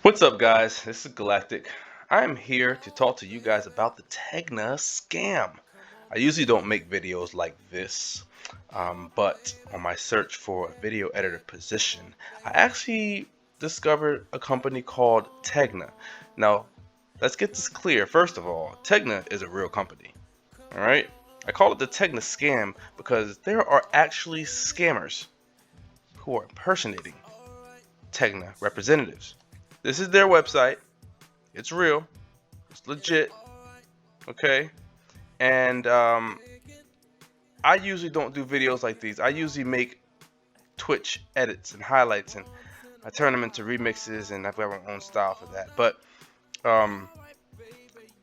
What's up, guys? This is Galactic. I'm here to talk to you guys about the Tegna scam. I usually don't make videos like this, but on my search for a video editor position, I actually discovered a company called Tegna. Now, let's get this clear. First of all, Tegna is a real company. All right? I call it the Tegna scam because there are actually scammers who are impersonating Tegna representatives. This is their website. It's real. It's legit. Okay. And I usually don't do videos like these. I usually make Twitch edits and highlights, and I turn them into remixes, and I've got my own style for that. But um,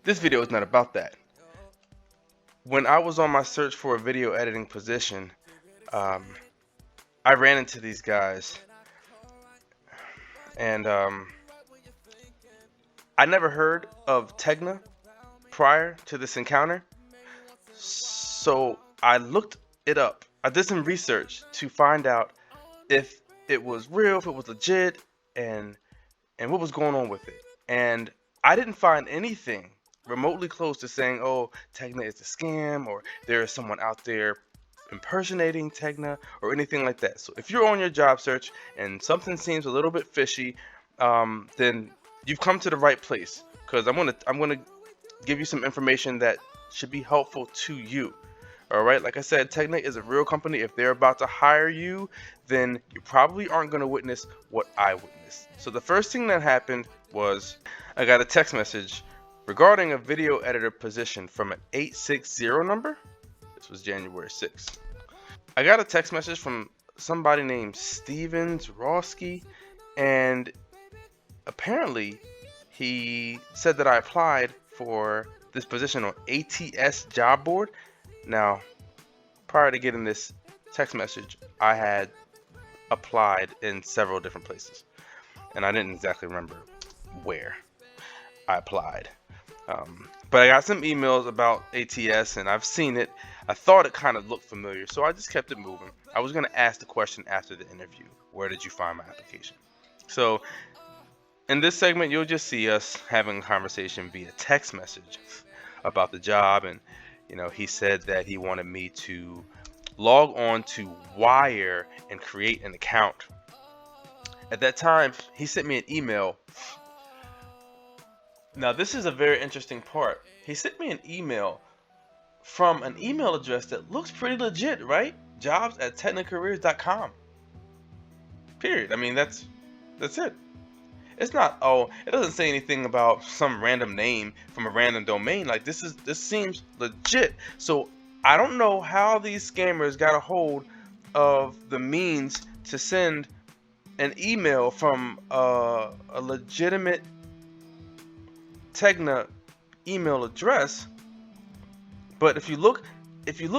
this video is not about that. When I was on my search for a video editing position, um, I ran into these guys, and I never heard of Tegna prior to this encounter. So I looked it up. I did some research to find out if it was real, if it was legit, and what was going on with it. And I didn't find anything remotely close to saying, "Oh, Tegna is a scam," or there is someone out there impersonating Tegna, or anything like that. So if you're on your job search and something seems a little bit fishy, then you've come to the right place, because I'm gonna give you some information that should be helpful to you. All right, like I said, Tegna is a real company. If they're about to hire you, then you probably aren't going to witness what I witnessed. So the first thing that happened was I got a text message regarding a video editor position from an 860 number. This was January 6th. I got a text message from somebody named Steven Zarowski, and apparently he said that I applied for this position on ATS job board. Now, prior to getting this text message, I had applied in several different places, and I didn't exactly remember where I applied. But I got some emails about ATS, and I've seen it. I thought it kind of looked familiar, so I just kept it moving. I was going to ask the question after the interview: where did you find my application? So, in this segment, you'll just see us having a conversation via text message about the job, and he said that he wanted me to log on to Wire and create an account. At that time, he sent me an email. Now, this is a very interesting part. He sent me an email from an email address that looks pretty legit, right? Jobs@technicareers.com. Period. I mean, that's it. It's not, oh, it doesn't say anything about some random name from a random domain. Like, this seems legit. So I don't know how these scammers got a hold of the means to send an email from a legitimate Tegna email address. But if you look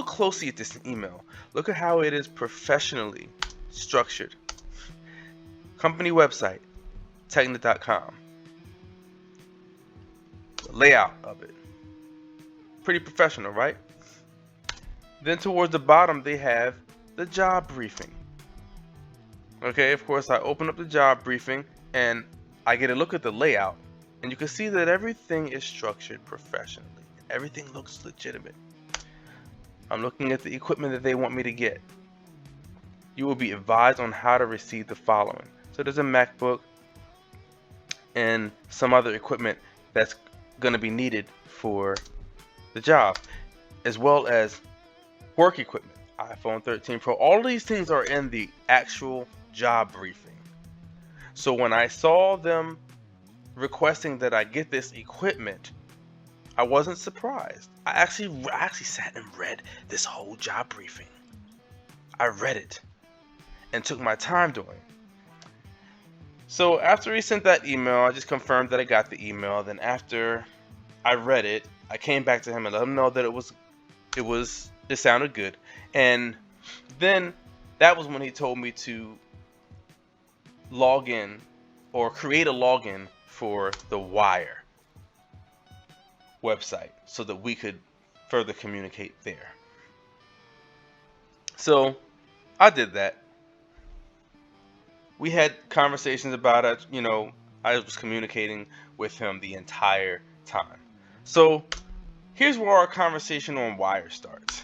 closely at this email, look at how it is professionally structured. Company website, Tegna.com. The layout of it, pretty professional, right? Then towards the bottom they have the job briefing. Okay, of course I open up the job briefing and I get a look at the layout, and you can see that everything is structured professionally. Everything looks legitimate. I'm looking at the equipment that they want me to get. You will be advised on how to receive the following. So there's a MacBook and some other equipment that's going to be needed for the job, as well as work equipment, iPhone 13 Pro. All of these things are in the actual job briefing. So when I saw them requesting that I get this equipment, I wasn't surprised. I actually sat and read this whole job briefing. I read it and took my time doing it. So after he sent that email, I just confirmed that I got the email. Then after I read it, I came back to him and let him know that it sounded good. And then that was when he told me to log in or create a login for the Wire website so that we could further communicate there. So I did that. We had conversations about it. I was communicating with him the entire time. So here's where our conversation on Wire starts.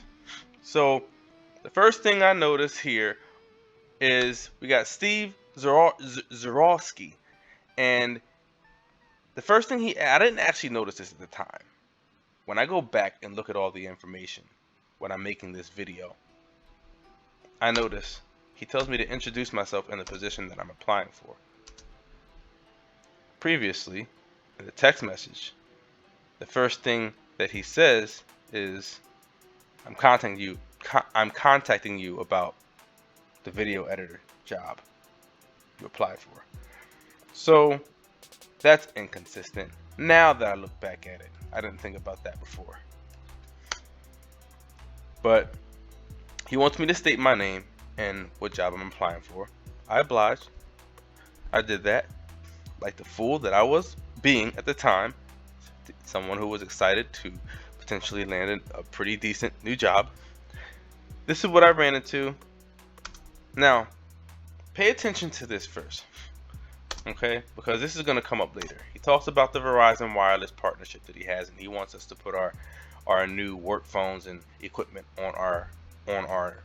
So the first thing I notice here is we got Steve Zarowski, and the first thing I didn't actually notice this at the time. When I go back and look at all the information when I'm making this video, I notice he tells me to introduce myself in the position that I'm applying for. Previously, in the text message, the first thing that he says is, I'm contacting you about the video editor job you applied for. So that's inconsistent. Now that I look back at it, I didn't think about that before. But he wants me to state my name and what job I'm applying for. I obliged. I did that, like the fool that I was being at the time, someone who was excited to potentially land a pretty decent new job. This is what I ran into. Now, pay attention to this first, okay? Because this is going to come up later. He talks about the Verizon wireless partnership that he has, and he wants us to put our new work phones and equipment on our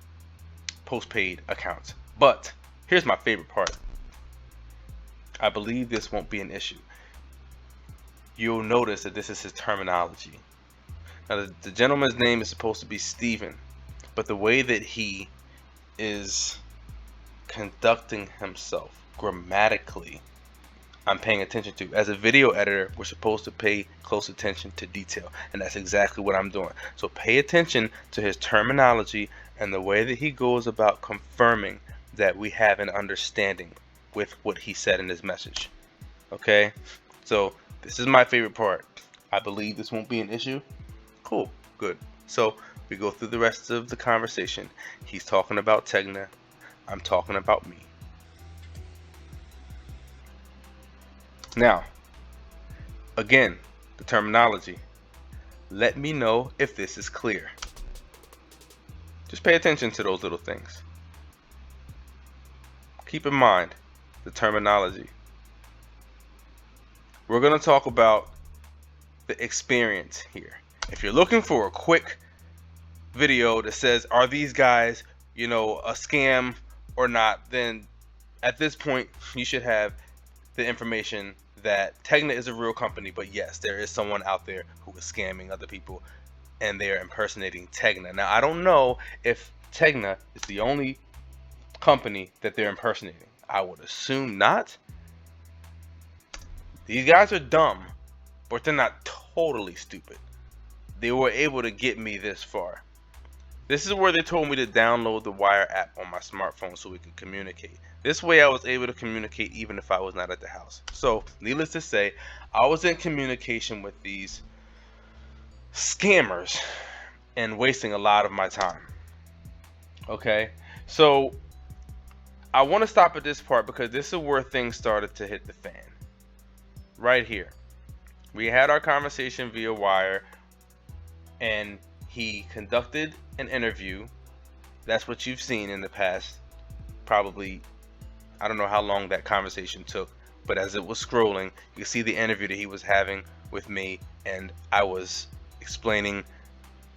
postpaid accounts. But here's my favorite part. I believe this won't be an issue. You'll notice that this is his terminology. Now, the gentleman's name is supposed to be Steven, but the way that he is conducting himself grammatically, I'm paying attention to. As a video editor, we're supposed to pay close attention to detail, and that's exactly what I'm doing. So pay attention to his terminology and the way that he goes about confirming that we have an understanding with what he said in his message. Okay? So this is my favorite part. I believe this won't be an issue. Cool. Good. So we go through the rest of the conversation. He's talking about Tegna. I'm talking about me. Now, again, the terminology. Let me know if this is clear. Just pay attention to those little things. Keep in mind the terminology. We're going to talk about the experience here. If you're looking for a quick video that says, are these guys, a scam or not, then at this point you should have the information that Tegna is a real company, but yes, there is someone out there who is scamming other people and they are impersonating Tegna. Now, I don't know if Tegna is the only company that they're impersonating. I would assume not. These guys are dumb, but they're not totally stupid. They were able to get me this far. This is where they told me to download the Wire app on my smartphone so we could communicate. This way I was able to communicate even if I was not at the house. So, needless to say, I was in communication with these scammers and wasting a lot of my time. Okay? So, I want to stop at this part because this is where things started to hit the fan. Right here. We had our conversation via Wire, and he conducted an interview. That's what you've seen in the past. Probably, I don't know how long that conversation took, but as it was scrolling, you can see the interview that he was having with me, and I was explaining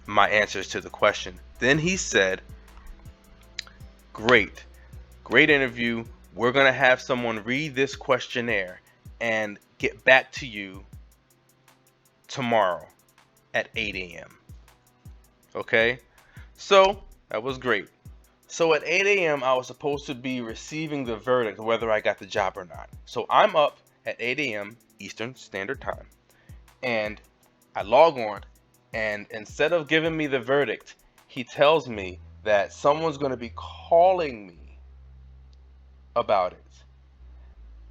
my answers to the question. Then he said, great interview. We're going to have someone read this questionnaire and get back to you tomorrow at 8 a.m. Okay, so that was great. So at 8 a.m. I was supposed to be receiving the verdict whether I got the job or not. So I'm up at 8 a.m. Eastern Standard Time, and I log on, and instead of giving me the verdict, he tells me that someone's going to be calling me about it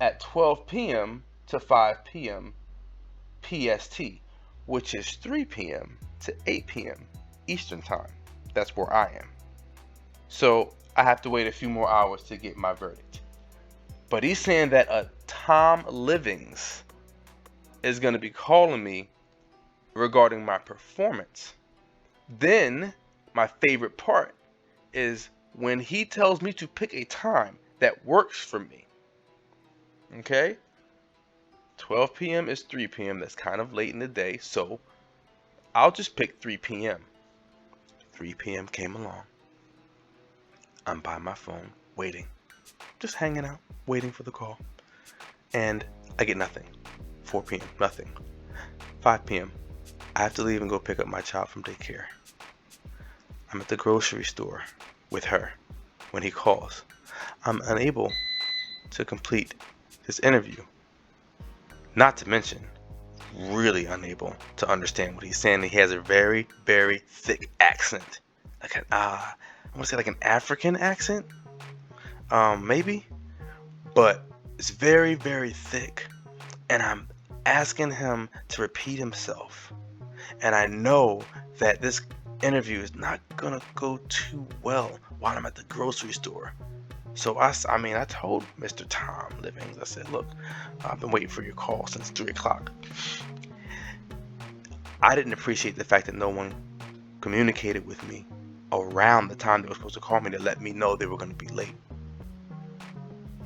at 12 p.m. to 5 p.m. PST, which is 3 p.m. to 8 p.m. Eastern Time. That's where I am. So I have to wait a few more hours to get my verdict. But he's saying that a Tom Livings is going to be calling me regarding my performance. Then my favorite part is when he tells me to pick a time that works for me. Okay? 12 p.m. is 3 p.m. That's kind of late in the day, so I'll just pick 3 p.m. 3 p.m. came along. I'm by my phone, waiting, just hanging out, waiting for the call. And I get nothing. 4 p.m., nothing. 5 p.m., I have to leave and go pick up my child from daycare. I'm at the grocery store with her when he calls. I'm unable to complete this interview. Not to mention, really unable to understand what he's saying. He has a very, very thick accent. Like an, I want to say like an African accent. Maybe. But it's very, very thick. And I'm asking him to repeat himself. And I know that this interview is not gonna go too well while I'm at the grocery store. So I told Mr. Tom Livings, I said, look, I've been waiting for your call since 3 o'clock. I didn't appreciate the fact that no one communicated with me around the time they were supposed to call me to let me know they were going to be late.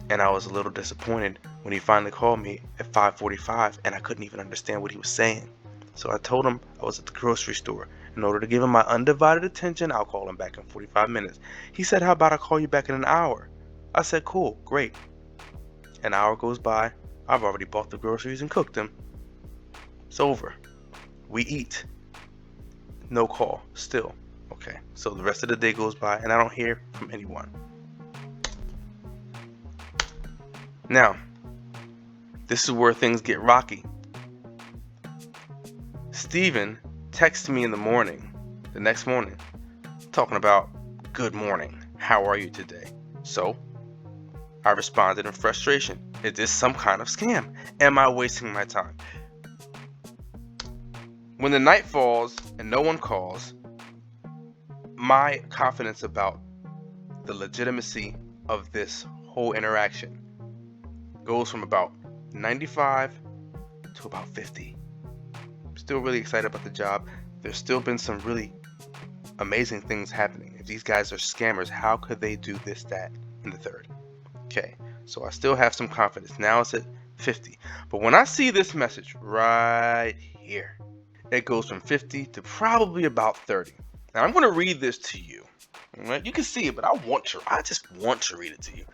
And I was a little disappointed when he finally called me at 5:45 and I couldn't even understand what he was saying. So I told him I was at the grocery store. In order to give him my undivided attention, I'll call him back in 45 minutes. He said, how about I call you back in an hour? I said, cool, great. An hour goes by. I've already bought the groceries and cooked them. It's over. We eat. No call. Still. Okay. So the rest of the day goes by and I don't hear from anyone. Now, this is where things get rocky. Steven texted me in the next morning, talking about, good morning, how are you today? So, I responded in frustration. Is this some kind of scam? Am I wasting my time? When the night falls and no one calls, my confidence about the legitimacy of this whole interaction goes from about 95 to about 50. Still really excited about the job. There's still been some really amazing things happening. If these guys are scammers, how could they do this, that, and the third? Okay, so I still have some confidence. Now it's at 50. But when I see this message right here, it goes from 50 to probably about 30. Now I'm going to read this to you. Right? You can see it, but I just want to read it to you.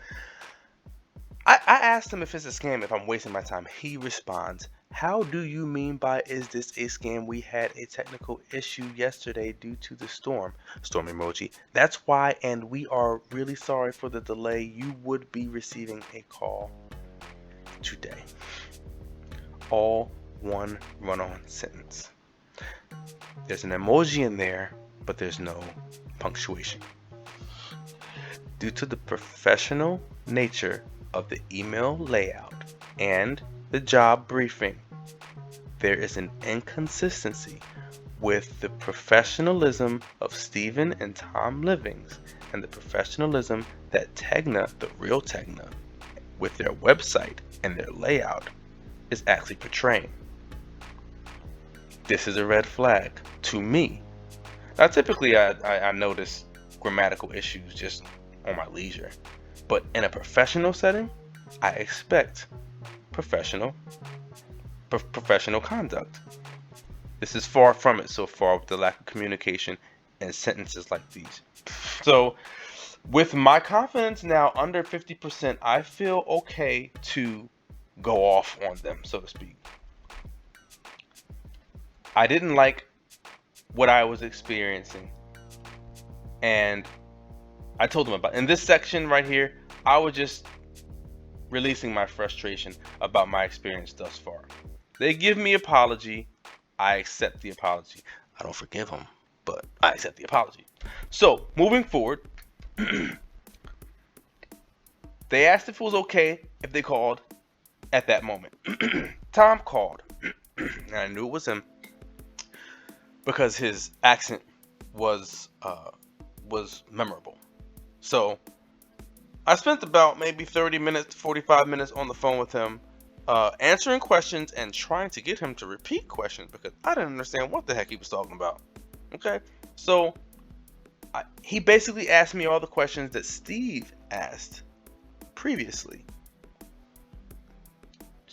I asked him if it's a scam, if I'm wasting my time. He responds, how do you mean by is this a scam? We had a technical issue yesterday due to the storm. Storm emoji. That's why, and we are really sorry for the delay. You would be receiving a call today. All one run-on sentence. There's an emoji in there, but there's no punctuation. Due to the professional nature of the email layout and the job briefing, there is an inconsistency with the professionalism of Steven and Tom Livings and the professionalism that Tegna, the real Tegna, with their website and their layout, is actually portraying. This is a red flag to me. Now, typically I notice grammatical issues just on my leisure, but in a professional setting, I expect professional conduct. This is far from it so far with the lack of communication and sentences like these. So with my confidence now under 50%, I feel okay to go off on them, so to speak. I didn't like what I was experiencing, and I told them about it. In this section right here, I was just releasing my frustration about my experience thus far. They give me apology. I accept the apology. I don't forgive them, but I accept the apology. So moving forward, they asked if it was okay if they called at that moment. Tom called, and I knew it was him because his accent was memorable. So I spent about maybe 30 minutes, 45 minutes on the phone with him, answering questions and trying to get him to repeat questions because I didn't understand what the heck he was talking about. Okay, so he basically asked me all the questions that Steve asked previously.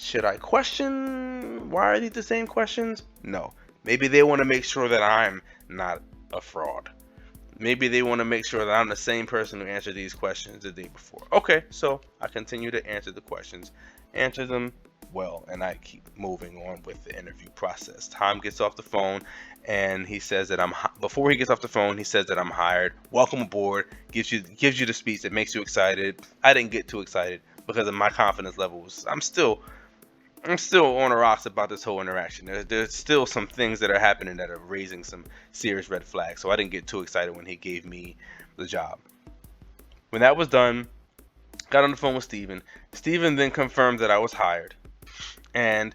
Should I question why are these the same questions? No. Maybe they want to make sure that I'm not a fraud. Maybe they want to make sure that I'm the same person who answered these questions the day before. Okay, so I continue to answer the questions, answer them well, and I keep moving on with the interview process. Tom gets off the phone, and he says that before he gets off the phone, he says that I'm hired. Welcome aboard. Gives you the speech that makes you excited. I didn't get too excited because of my confidence levels. I'm still on the rocks about this whole interaction. There's still some things that are happening that are raising some serious red flags. So I didn't get too excited when he gave me the job. When that was done, got on the phone with Steven. Steven then confirmed that I was hired. And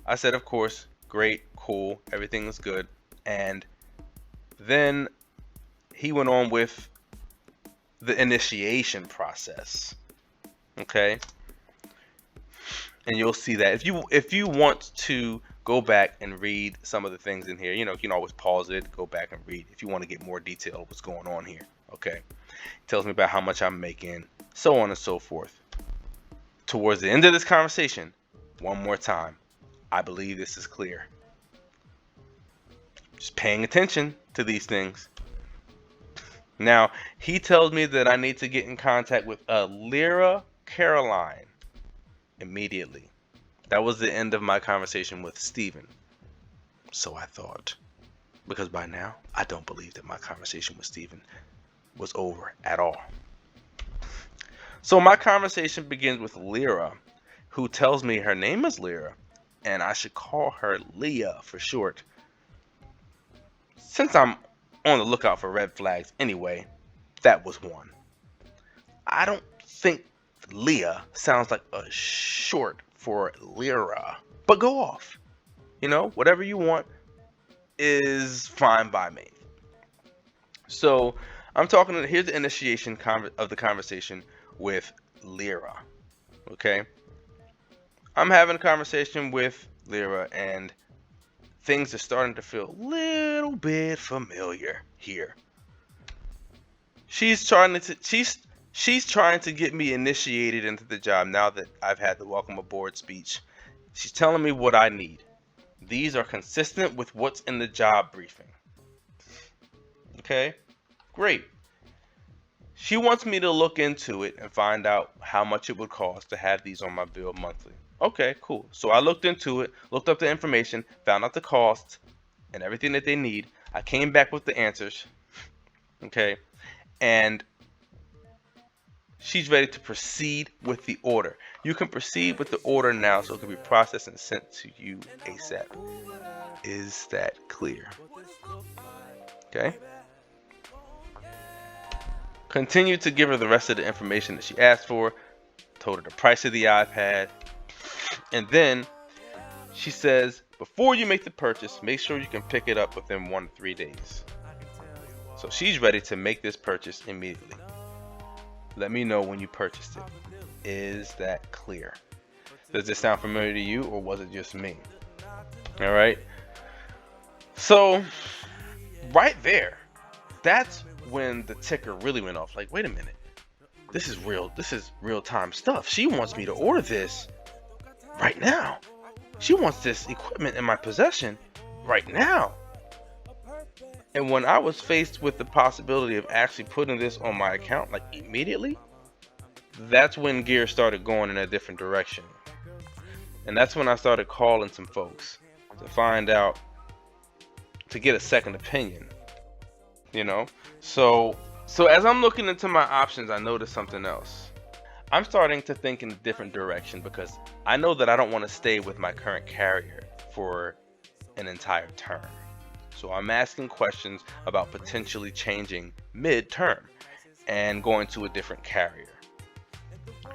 I said, of course, great, cool, everything is good. And then he went on with the initiation process. Okay? And you'll see that if you want to go back and read some of the things in here, you can always pause it, go back and read if you want to get more detail of what's going on here. Okay, it tells me about how much I'm making, so on and so forth. Towards the end of this conversation, one more time, I believe this is clear. Just paying attention to these things. Now, he tells me that I need to get in contact with Lyra Caroline immediately. That was the end of my conversation with Steven. So I thought. Because by now, I don't believe that my conversation with Steven was over at all. So my conversation begins with Lyra, who tells me her name is Lyra, and I should call her Leah for short. Since I'm on the lookout for red flags anyway, that was one. I don't think Leah sounds like a short for Lyra, but go off. Whatever you want is fine by me. So I'm talking. Here's the initiation of the conversation with Lyra. Okay, I'm having a conversation with Lyra, and things are starting to feel a little bit familiar here. She's trying to get me initiated into the job now that I've had the welcome aboard speech. She's telling me what I need. These are consistent with what's in the job briefing. Okay, great. She wants me to look into it and find out how much it would cost to have these on my bill monthly. Okay, cool. So I looked into it, looked up the information, found out the costs and everything that they need. I came back with the answers. Okay, and she's ready to proceed with the order. You can proceed with the order now so it can be processed and sent to you ASAP. Is that clear? Okay. Continue to give her the rest of the information that she asked for. Told her the price of the iPad. And then she says, before you make the purchase, make sure you can pick it up within 1 to 3 days. So she's ready to make this purchase immediately. Let me know when you purchased it. Is that clear? Does this sound familiar to you, or was it just me? All right. So right there, that's when the ticker really went off. Like, wait a minute. This is real time stuff. She wants me to order this right now. She wants this equipment in my possession right now. And when I was faced with the possibility of actually putting this on my account, like immediately, that's when gears started going in a different direction. And that's when I started calling some folks to find out, to get a second opinion. So as I'm looking into my options, I noticed something else. I'm starting to think in a different direction because I know that I don't want to stay with my current carrier for an entire term. So I'm asking questions about potentially changing mid-term and going to a different carrier.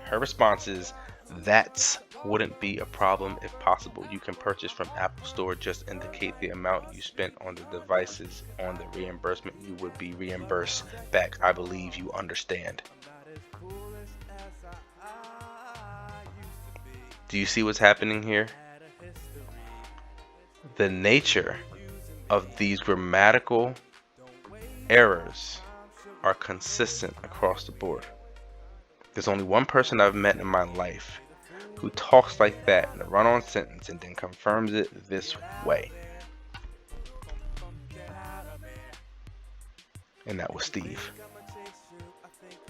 Her response is, that wouldn't be a problem if possible. You can purchase from Apple Store. Just indicate the amount you spent on the devices. On the reimbursement, you would be reimbursed back. I believe you understand. Do you see what's happening here? The nature of these grammatical errors are consistent across the board. There's only one person I've met in my life who talks like that in a run-on sentence and then confirms it this way. And that was Steve.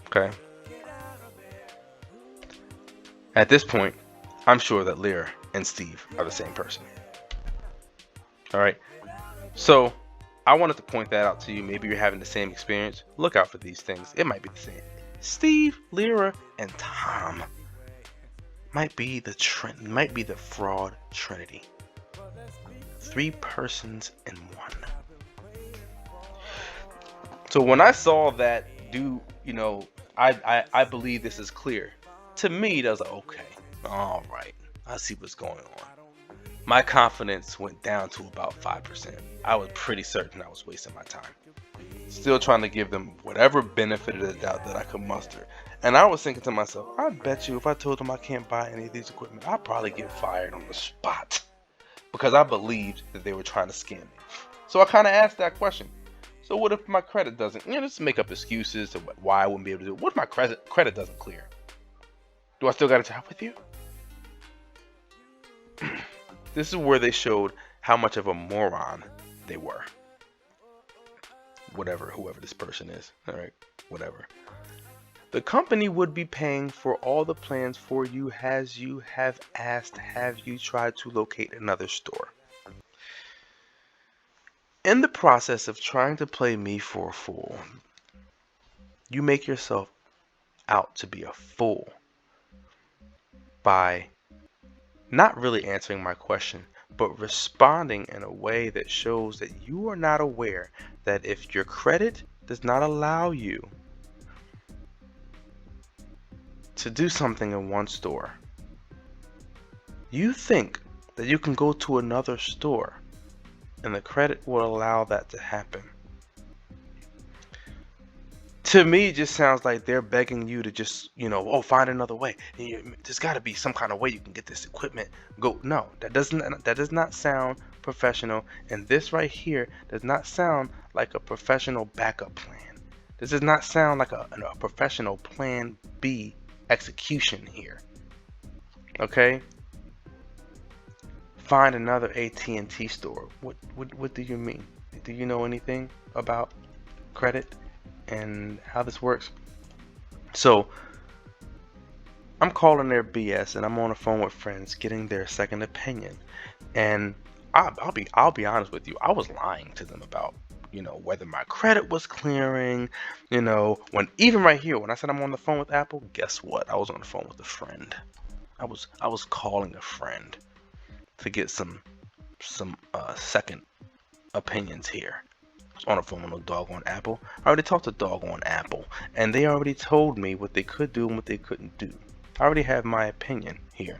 Okay. At this point, I'm sure that Lyra and Steve are the same person. All right. So I wanted to point that out to you. Maybe you're having the same experience. Look out for these things. It might be the same. Steve, Lyra, and Tom might be the fraud trinity. 3 persons in one. So when I saw that, I believe this is clear. To me, that was like, okay, all right, I see what's going on. My confidence went down to about 5%. I was pretty certain I was wasting my time. Still trying to give them whatever benefit of the doubt that I could muster. And I was thinking to myself, I bet you if I told them I can't buy any of these equipment, I'd probably get fired on the spot. Because I believed that they were trying to scam me. So I kind of asked that question. So what if my credit doesn't, let's make up excuses to why I wouldn't be able to do it. What if my credit doesn't clear? Do I still got a job with you? This is where they showed how much of a moron they were. Whoever this person is, all right, whatever. The company would be paying for all the plans for you as you have asked, have you tried to locate another store. In the process of trying to play me for a fool, you make yourself out to be a fool by not really answering my question, but responding in a way that shows that you are not aware that if your credit does not allow you to do something in one store, you think that you can go to another store and the credit will allow that to happen. To me, it just sounds like they're begging you to just, find another way. There's got to be some kind of way you can get this equipment. No, that does not sound professional. And this right here does not sound like a professional backup plan. This does not sound like a professional plan B execution here. Okay? Find another AT&T store. What do you mean? Do you know anything about credit and how this works? So I'm calling their BS and I'm on the phone with friends getting their second opinion. And I'll be honest with you, I was lying to them about whether my credit was clearing. When even right here when I said I'm on the phone with Apple, guess what? I was on the phone with a friend. I was calling a friend to get some second opinions here. I was on the phone with doggone Apple. I already talked to doggone Apple, and they already told me what they could do and what they couldn't do. I already have my opinion here.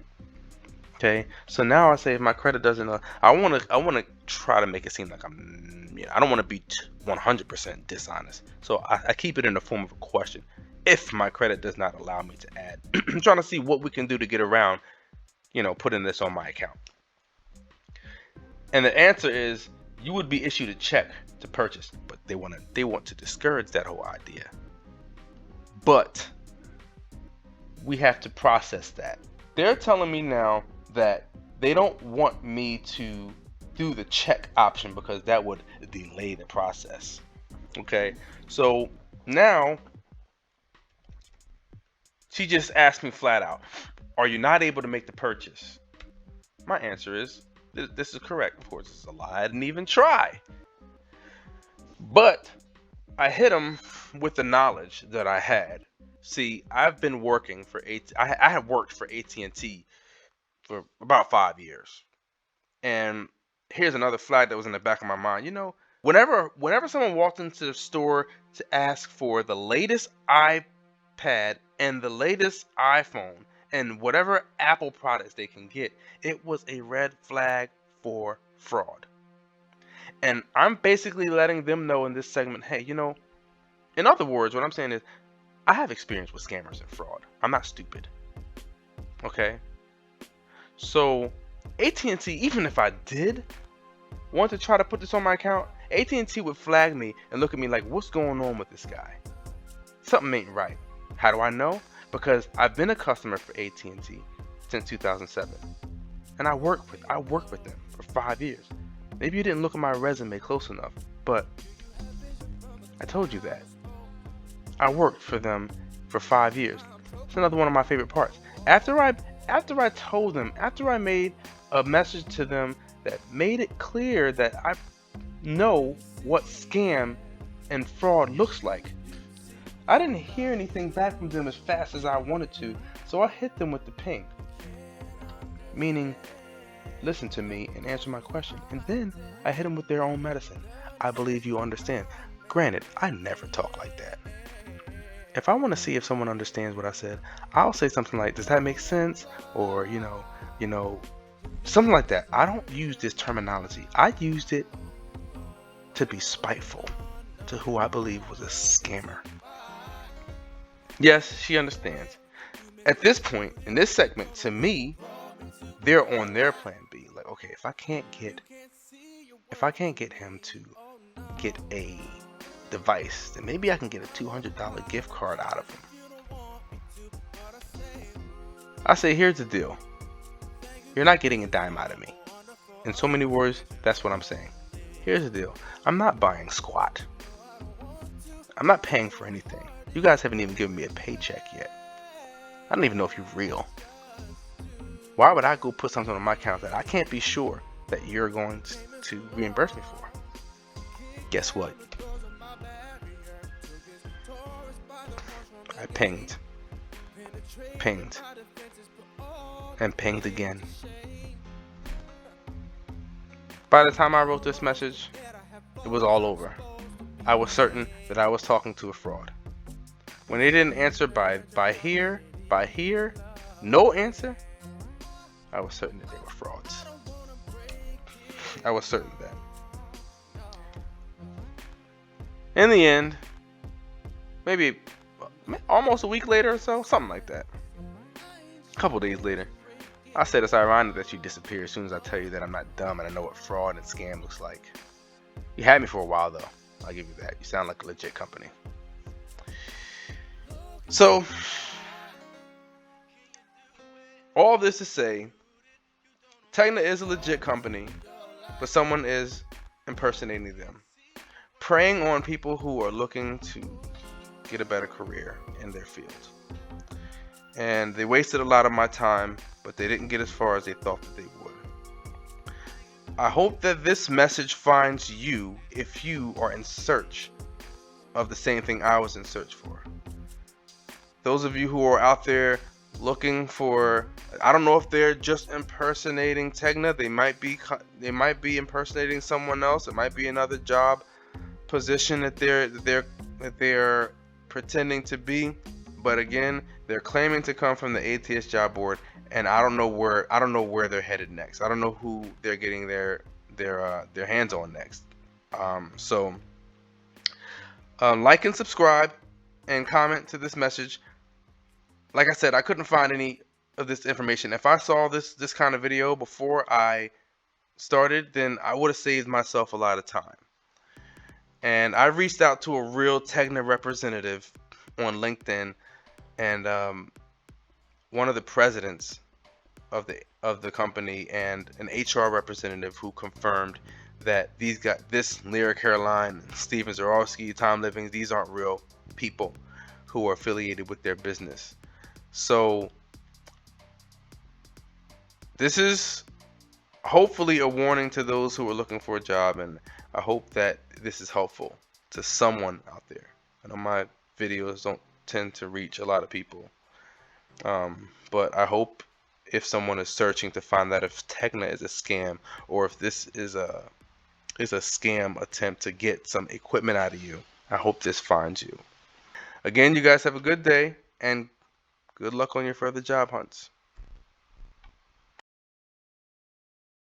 Okay, so now I say if my credit doesn't, I want to try to make it seem like I don't want to be 100% dishonest. So I keep it in the form of a question. If my credit does not allow me to add, I'm trying to see what we can do to get around, putting this on my account. And the answer is you would be issued a check to purchase, but they want to discourage that whole idea. But we have to process that. They're telling me now that they don't want me to do the check option because that would delay the process. Okay, so now she just asked me flat out, are you not able to make the purchase? My answer is, this is correct. Of course, it's a lie. I didn't even try. But I hit him with the knowledge that I had. See, I've been working for I have worked for AT&T for about 5 years. And here's another flag that was in the back of my mind. Whenever someone walked into the store to ask for the latest iPad and the latest iPhone and whatever Apple products they can get, it was a red flag for fraud. And I'm basically letting them know in this segment, hey, in other words, what I'm saying is I have experience with scammers and fraud. I'm not stupid. Okay? So AT&T, even if I did want to try to put this on my account, AT&T would flag me and look at me like, what's going on with this guy? Something ain't right. How do I know? Because I've been a customer for AT&T since 2007, and I worked with them for 5 years. Maybe you didn't look at my resume close enough, but I told you that I worked for them for 5 years. It's another one of my favorite parts. After I made a message to them that made it clear that I know what scam and fraud looks like, I didn't hear anything back from them as fast as I wanted to, so I hit them with the ping, meaning listen to me and answer my question. And then I hit them with their own medicine. I believe you understand. Granted, I never talk like that. If I want to see if someone understands what I said, I'll say something like, does that make sense? Or, something like that. I don't use this terminology. I used it to be spiteful to who I believe was a scammer. Yes, she understands. At this point, in this segment, to me, they're on their plan B. Like, okay, if I can't get him to get a device, then maybe I can get a $200 gift card out of him. I say, here's the deal. You're not getting a dime out of me. In so many words, that's what I'm saying. Here's the deal. I'm not buying squat. I'm not paying for anything. You guys haven't even given me a paycheck yet. I don't even know if you're real. Why would I go put something on my account that I can't be sure that you're going to reimburse me for? Guess what? I pinged, and pinged again. By the time I wrote this message, it was all over. I was certain that I was talking to a fraud. When they didn't answer by here, no answer, I was certain that they were frauds. I was certain of that. In the end, maybe almost a week later or so, something like that. A couple days later, I said it's ironic that you disappear as soon as I tell you that I'm not dumb and I know what fraud and scam looks like. You had me for a while though. I'll give you that. You sound like a legit company. So, all this to say, Tegna is a legit company, but someone is impersonating them, preying on people who are looking to get a better career in their field. And they wasted a lot of my time, but they didn't get as far as they thought that they would. I hope that this message finds you if you are in search of the same thing I was in search for. Those of you who are out there looking for, I don't know if they're just impersonating Tegna. They might be impersonating someone else. It might be another job position that they're pretending to be. But again, they're claiming to come from the ATS job board, and I don't know where they're headed next. I don't know who they're getting their hands on next. So like and subscribe and comment to this message. Like I said, I couldn't find any of this information. If I saw this kind of video before I started, then I would have saved myself a lot of time. And I reached out to a real Tegna representative on LinkedIn, and one of the presidents of the company and an HR representative who confirmed that this Lyra Caroline, Steven Zarowski, Tom Livings, these aren't real people who are affiliated with their business. So this is hopefully a warning to those who are looking for a job, and I hope that this is helpful to someone out there. I know my videos don't tend to reach a lot of people, but I hope if someone is searching to find out if Tegna is a scam, or if this is a scam attempt to get some equipment out of you, I hope this finds you. Again, you guys have a good day, and good luck on your further job hunts.